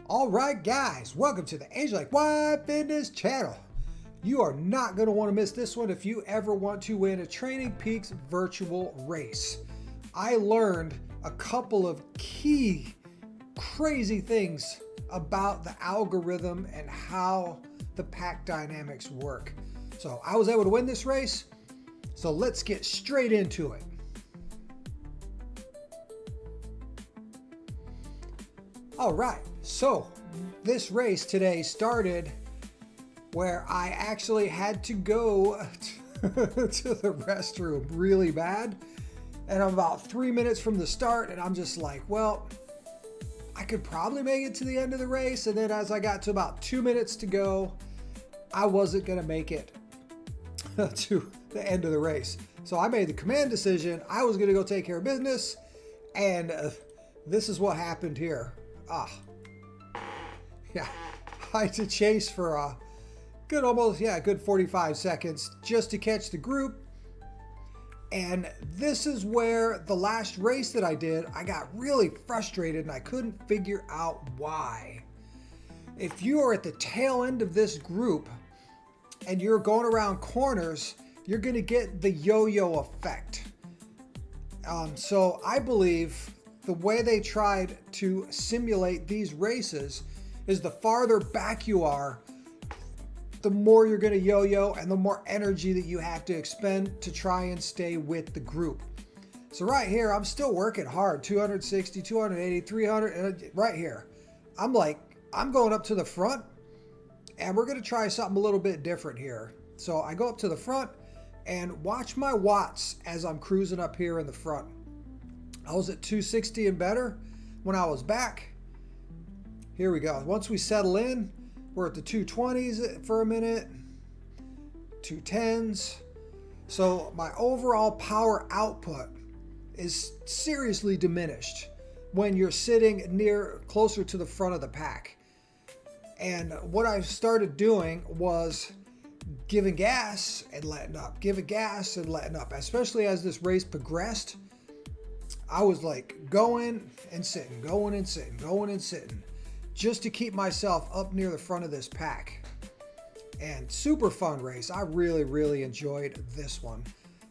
Alright guys, welcome to the Agelikewine Fitness channel. You are not going to want to miss this one if you ever want to win a Training Peaks virtual race. I learned a couple of key crazy things about the algorithm and how the pack dynamics work. So I was able to win this race, so let's get straight into it. All right, so this race today started where I actually had to go to the restroom really bad. And I'm about 3 minutes from the start and I'm just like, well, I could probably make it to the end of the race. And then as I got to about 2 minutes to go, I wasn't gonna make it to the end of the race. So I made the command decision. I was gonna go take care of business. And this is what happened here. Yeah, I had to chase for a good 45 seconds just to catch the group. And this is where the last race that I did, I got really frustrated and I couldn't figure out why. If you are at the tail end of this group and you're going around corners, you're gonna get the yo-yo effect. So I believe the way they tried to simulate these races is the farther back you are, the more you're going to yo-yo and the more energy that you have to expend to try and stay with the group. So right here, I'm still working hard, 260, 280, 300, and right here, I'm going up to the front and we're going to try something a little bit different here. So I go up to the front and watch my watts as I'm cruising up here in the front. I was at 260 and better when I was back. Here we go. Once we settle in, we're at the 220s for a minute, 210s. So my overall power output is seriously diminished when you're sitting closer to the front of the pack. And what I started doing was giving gas and letting up, giving gas and letting up, especially as this race progressed. I was like going and sitting, going and sitting, going and sitting, just to keep myself up near the front of this pack. And super fun race. I really, really enjoyed this one.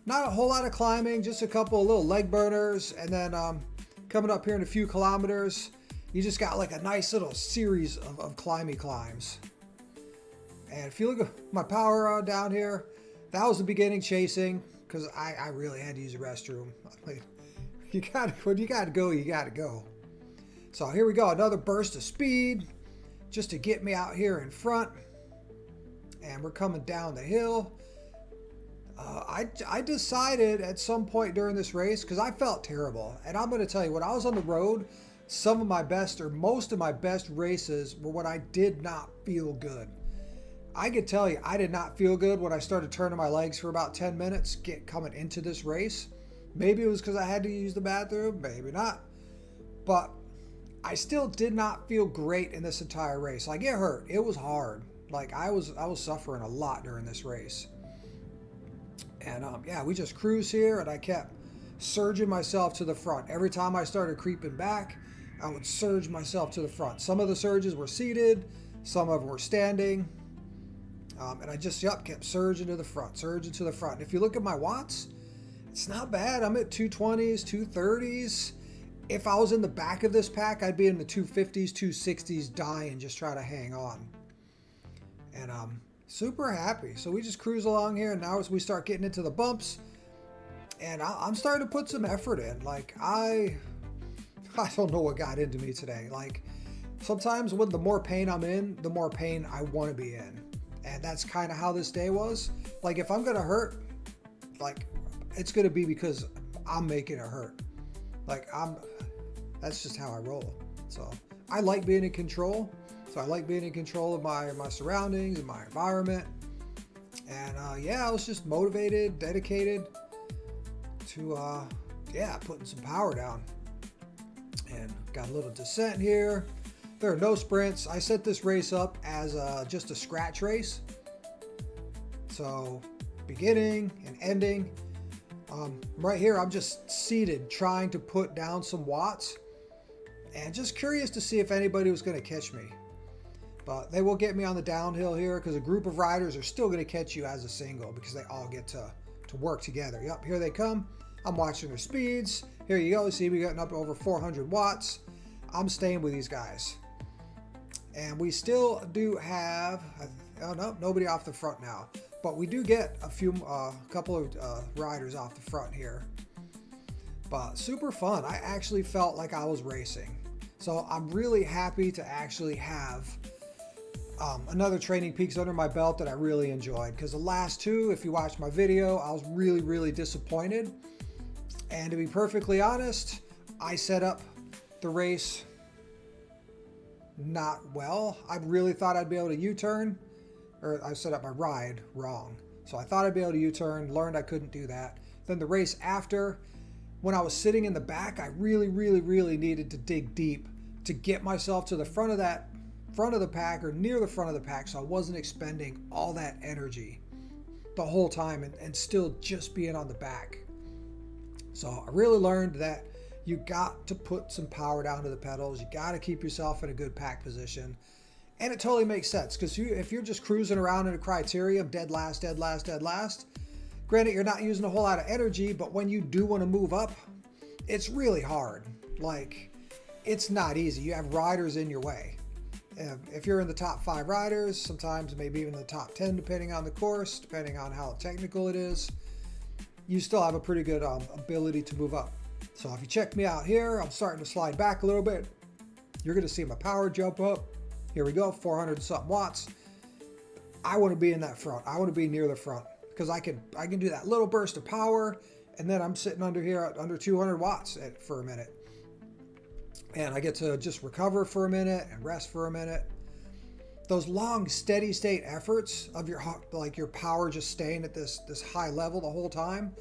Not a whole lot of climbing, just a couple of little leg burners. And then coming up here in a few kilometers, you just got like a nice little series of climbs. And if you look at my power down here, that was the beginning chasing because I really had to use the restroom. When you gotta go, you gotta go. So here we go, another burst of speed just to get me out here in front. And we're coming down the hill. I decided at some point during this race, because I felt terrible. And I'm going to tell you, when I was on the road, some of my best or most of my best races were when I did not feel good. I could tell you, I did not feel good when I started turning my legs for about 10 minutes coming into this race. Maybe it was because I had to use the bathroom, maybe not. But I still did not feel great in this entire race. Like it hurt. It was hard. Like I was suffering a lot during this race. And yeah, we just cruise here and I kept surging myself to the front. Every time I started creeping back, I would surge myself to the front. Some of the surges were seated, some of them were standing. And I just kept surging to the front, surging to the front. And if you look at my watts, it's not bad. I'm at 220s, 230s. If I was in the back of this pack, I'd be in the 250s, 260s, dying, just trying to hang on. And I'm super happy. So we just cruise along here, and now as we start getting into the bumps, and I'm starting to put some effort in. Like I don't know what got into me today. Like sometimes when the more pain I'm in, the more pain I want to be in. And that's kind of how this day was. Like if I'm going to hurt, like it's going to be because I'm making it hurt. That's just how I roll. So I like being in control. So I like being in control of my surroundings and my environment. And yeah, I was just motivated, dedicated to putting some power down. And got a little descent here. There are no sprints. I set this race up as just a scratch race. So beginning and ending. Right here, I'm just seated trying to put down some watts. and just curious to see if anybody was going to catch me. But they will get me on the downhill here because a group of riders are still going to catch you as a single because they all get to work together. Yep, here they come. I'm watching their speeds. Here you go. See, we getting up to over 400 watts. I'm staying with these guys. And we still do have, oh no, nobody off the front now. But we do get a couple of riders off the front here. But super fun. I actually felt like I was racing. So I'm really happy to actually have another Training Peaks under my belt that I really enjoyed. Because the last two, if you watched my video, I was really, really disappointed. And to be perfectly honest, I set up the race not well. I really thought I'd be able to U-turn, or I set up my ride wrong. So I thought I'd be able to U-turn, learned I couldn't do that. Then the race after, when I was sitting in the back, I really, really, really needed to dig deep to get myself to the front of the pack or near the front of the pack, so I wasn't expending all that energy the whole time and still just being on the back. So I really learned that you got to put some power down to the pedals. You got to keep yourself in a good pack position. And it totally makes sense because if you're just cruising around in a criterium, dead last, dead last, dead last, granted, you're not using a whole lot of energy, but when you do want to move up, it's really hard. Like, it's not easy. You have riders in your way. If you're in the top 5 riders, sometimes maybe even the top 10, depending on the course, depending on how technical it is, you still have a pretty good ability to move up. So if you check me out here, I'm starting to slide back a little bit. You're going to see my power jump up. Here we go, 400 and something watts. I want to be in that front. I want to be near the front because I can do that little burst of power, and then I'm sitting under here at under 200 watts for a minute. And I get to just recover for a minute and rest for a minute. Those long steady state efforts of your power just staying at this high level the whole time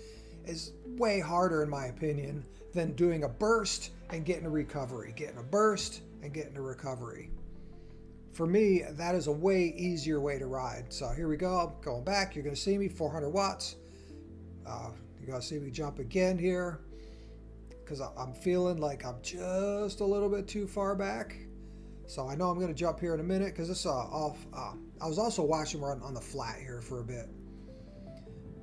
is way harder, in my opinion, than doing a burst and getting a recovery, getting a burst and getting a recovery. For me, that is a way easier way to ride. So here we go. I'm going back. You're going to see me 400 watts. You're going to see me jump again here because I'm feeling like I'm just a little bit too far back. So I know I'm going to jump here in a minute because this off. I was also watching run on the flat here for a bit.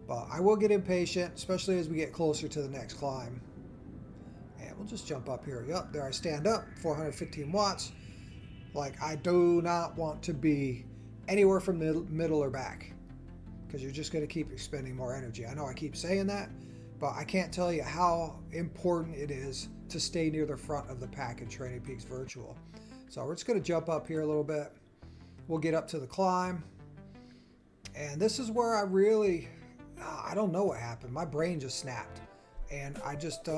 But I will get impatient, especially as we get closer to the next climb. And we'll just jump up here. Yup, there I stand up, 415 watts. Like, I do not want to be anywhere from the middle or back because you're just going to keep expending more energy. I know I keep saying that, but I can't tell you how important it is to stay near the front of the pack in Training Peaks Virtual. So we're just going to jump up here a little bit. We'll get up to the climb. And this is where I don't know what happened. My brain just snapped. And I just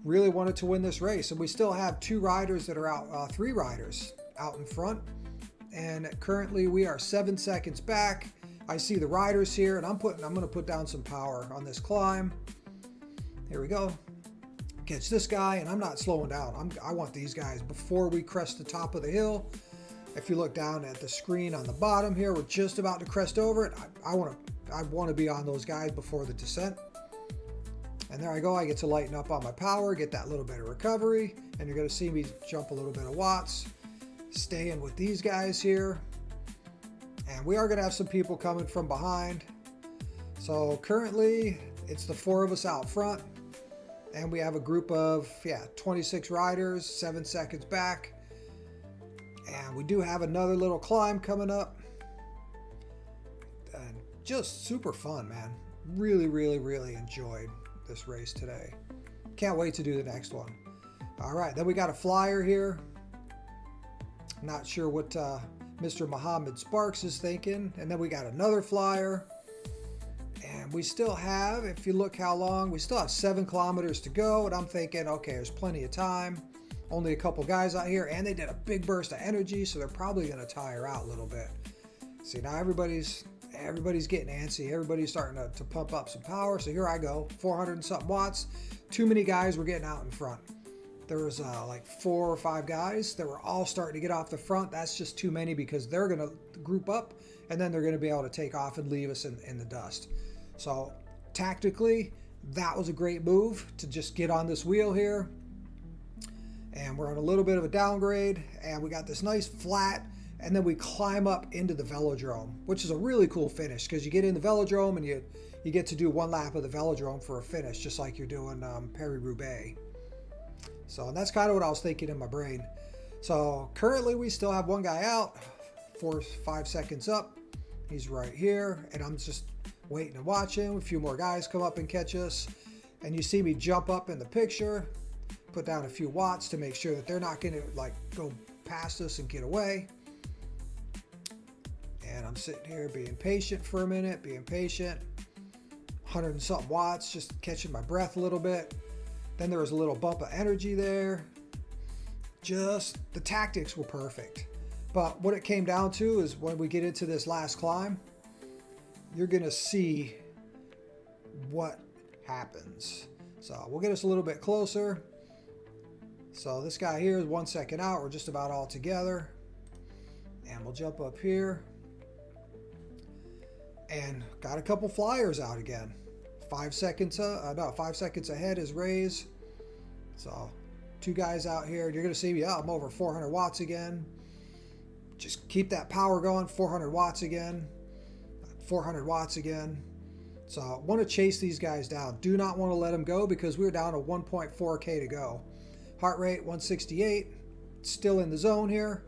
really wanted to win this race. And we still have 2 riders that are out, 3 riders out in front. And currently we are 7 seconds back. I see the riders here, and I'm going to put down some power on this climb. Here we go. Catch this guy, and I'm not slowing down. I want these guys before we crest the top of the hill. If you look down at the screen on the bottom here, we're just about to crest over it. I want to be on those guys before the descent. And there I go. I get to lighten up on my power, get that little bit of recovery, and you're going to see me jump a little bit of watts. Staying with these guys here. And we are going to have some people coming from behind. So currently, it's the 4 of us out front. And we have a group of, 26 riders, 7 seconds back. And we do have another little climb coming up. And just super fun, man. Really, really, really enjoyed this race today. Can't wait to do the next one. All right, then we got a flyer here. Not sure what Mr. Muhammad Sparks is thinking. And then we got another flyer. And we still have, if you look how long, we still have 7 kilometers to go. And I'm thinking, okay, there's plenty of time. Only a couple guys out here, and they did a big burst of energy, so they're probably going to tire out a little bit. See, now everybody's getting antsy. Everybody's starting to pump up some power. So here I go, 400 and something watts. Too many guys were getting out in front. There was like 4 or 5 guys that were all starting to get off the front. That's just too many because they're going to group up, and then they're going to be able to take off and leave us in the dust. So tactically, that was a great move to just get on this wheel here And we're on a little bit of a downgrade, and we got this nice flat, and then we climb up into the velodrome, which is a really cool finish because you get in the velodrome and you get to do one lap of the velodrome for a finish, just like you're doing Paris-Roubaix. So that's kind of what I was thinking in my brain. So currently we still have one guy out, 5 seconds up. He's right here, and I'm just waiting and watching. A few more guys come up and catch us, and you see me jump up in the picture, put down a few watts to make sure that they're not going to like go past us and get away. And I'm sitting here being patient for a minute, being patient. 100 and something watts, just catching my breath a little bit. Then there was a little bump of energy there. Just the tactics were perfect. But what it came down to is when we get into this last climb, you're going to see what happens. So we'll get us a little bit closer. So this guy here is 1 second out. We're just about all together. And we'll jump up here. And got a couple flyers out again. 5 seconds, 5 seconds ahead is Ray's. So 2 guys out here. You're going to see me, I'm over 400 watts again. Just keep that power going. 400 watts again. 400 watts again. So I want to chase these guys down. Do not want to let them go because we're down to 1.4K to go. Heart rate 168. Still in the zone here.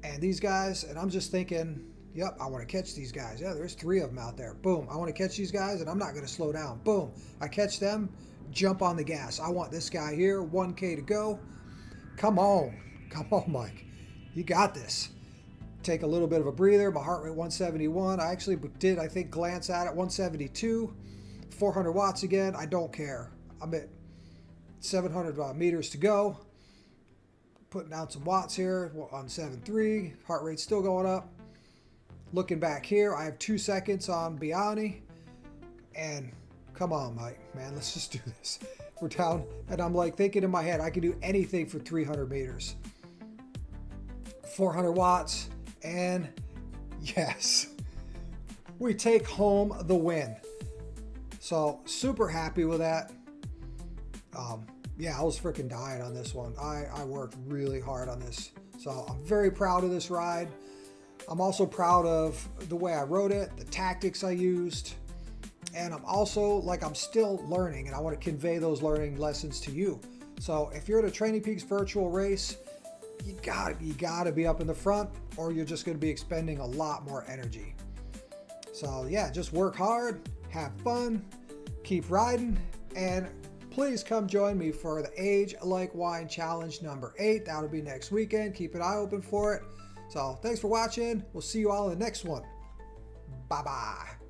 And these guys, and I'm just thinking, yep, I want to catch these guys. Yeah, there's 3 of them out there. Boom. I want to catch these guys, and I'm not going to slow down. Boom. I catch them. Jump on the gas. I want this guy here. 1K to go. Come on. Come on, Mike. You got this. Take a little bit of a breather. My heart rate 171. I actually did, I think, glance at it. 172. 400 watts again. I don't care. I'm at 700 meters to go. Putting down some watts here on 7.3. Heart rate's still going up. Looking back here, I have 2 seconds on Biani. And come on, Mike, man, let's just do this. We're down, and I'm like thinking in my head, I can do anything for 300 meters. 400 watts, and yes, we take home the win. So super happy with that. Yeah, I was freaking dying on this one. I worked really hard on this. So I'm very proud of this ride. I'm also proud of the way I rode it, the tactics I used, and I'm also I'm still learning, and I want to convey those learning lessons to you. So if you're at a Training Peaks virtual race, you gotta be up in the front, or you're just going to be expending a lot more energy. So yeah, just work hard, have fun, keep riding, and please come join me for the Agelikewine Challenge number 8. That'll be next weekend. Keep an eye open for it. So thanks for watching. We'll see you all in the next one. Bye-bye.